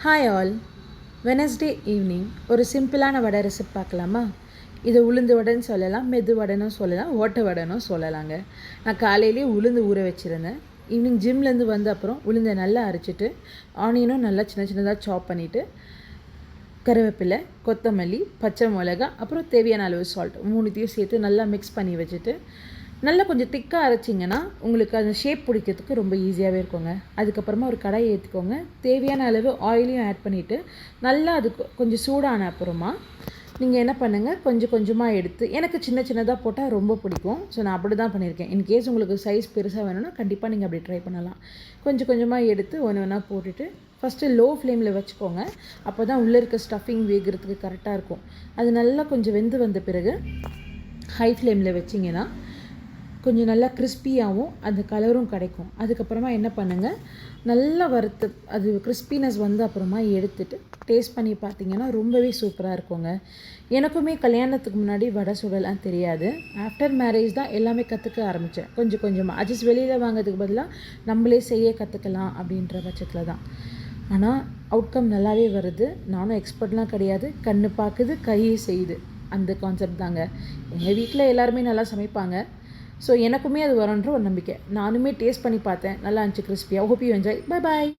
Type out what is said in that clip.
Hi all. Wednesday evening ஒரு சிம்பிளான வடை recipe பார்க்கலாமா? இது உளுந்து வடைன்னு சொல்லலாம், மெது வடைன்னு சொல்லலாம், ஓட்டை வடைன்னு சொல்லலாங்க. நான் காலையிலேயே உளுந்து ஊற வச்சுருந்தேன். ஈவினிங் ஜிம்லேருந்து வந்த அப்புறம் உளுந்தை நல்லா அரைச்சிட்டு ஆனியனும் நல்லா சின்ன சின்னதாக சாப் பண்ணிவிட்டு கருவேப்பிலை, கொத்தமல்லி, பச்சை மிளகா, அப்புறம் தேவையான அளவு சால்ட் மூணுத்தையும் சேர்த்து நல்லா மிக்ஸ் பண்ணி வச்சுட்டு நல்லா கொஞ்சம் திக்காக அரைச்சிங்கன்னா உங்களுக்கு அந்த ஷேப் பிடிக்கிறதுக்கு ரொம்ப ஈஸியாகவே இருக்குங்க. அதுக்கப்புறமா ஒரு கடாயை ஏற்றிக்கோங்க. தேவையான அளவு ஆயிலையும் ஆட் பண்ணிவிட்டு நல்லா அது கொஞ்சம் சூடான அப்புறமா நீங்கள் என்ன பண்ணுங்கள், கொஞ்சம் கொஞ்சமாக எடுத்து எனக்கு சின்ன சின்னதாக போட்டால் ரொம்ப பிடிக்கும். ஸோ நான் அப்படி தான் பண்ணியிருக்கேன். இன்கேஸ் உங்களுக்கு சைஸ் பெருசாக வேணும்னா கண்டிப்பாக நீங்கள் அப்படி ட்ரை பண்ணலாம். கொஞ்சம் கொஞ்சமாக எடுத்து ஒன்று ஒன்றா போட்டுட்டு ஃபஸ்ட்டு லோ ஃப்ளேமில் வச்சுக்கோங்க. அப்போ தான் உள்ளே இருக்க ஸ்டஃபிங் வேகிறதுக்கு கரெக்டாக இருக்கும். அது நல்லா கொஞ்சம் வெந்து வந்த பிறகு ஹை ஃப்ளேமில் வச்சிங்கன்னா கொஞ்சம் நல்லா கிறிஸ்பியாகவும் அந்த கலரும் கிடைக்கும். அதுக்கப்புறமா என்ன பண்ணுங்கள், நல்லா வறுத்து அது கிறிஸ்பினஸ் வந்து அப்புறமா எடுத்துகிட்டு டேஸ்ட் பண்ணி பார்த்தீங்கன்னா ரொம்பவே சூப்பராக இருக்குங்க. எனக்குமே கல்யாணத்துக்கு முன்னாடி வடை சுடலாம் தெரியாது. ஆஃப்டர் மேரேஜ் தான் எல்லாமே கற்றுக்க ஆரம்பித்தேன். கொஞ்சம் கொஞ்சமாக அட்ஜஸ்ட் வெளியில் வாங்கிறதுக்கு பதிலாக நம்மளே செய்ய கற்றுக்கலாம் அப்படின்ற பட்சத்தில் தான். ஆனால் அவுட்கம் நல்லாவே வருது. நானும் எக்ஸ்பர்ட்லாம் கிடையாது. கண்ணு பார்க்குது, கையை செய்யுது, அந்த கான்செப்ட் தாங்க. எங்கள் வீட்டில் எல்லாருமே நல்லா சமைப்பாங்க. ஸோ எனக்குமே அது வரும்ன்ற ஒரு நம்பிக்கை. நானுமே டேஸ்ட் பண்ணி பார்த்தேன். நல்லா இருந்துச்சு கிறிஸ்பியாக. Hope you enjoy. Bye bye.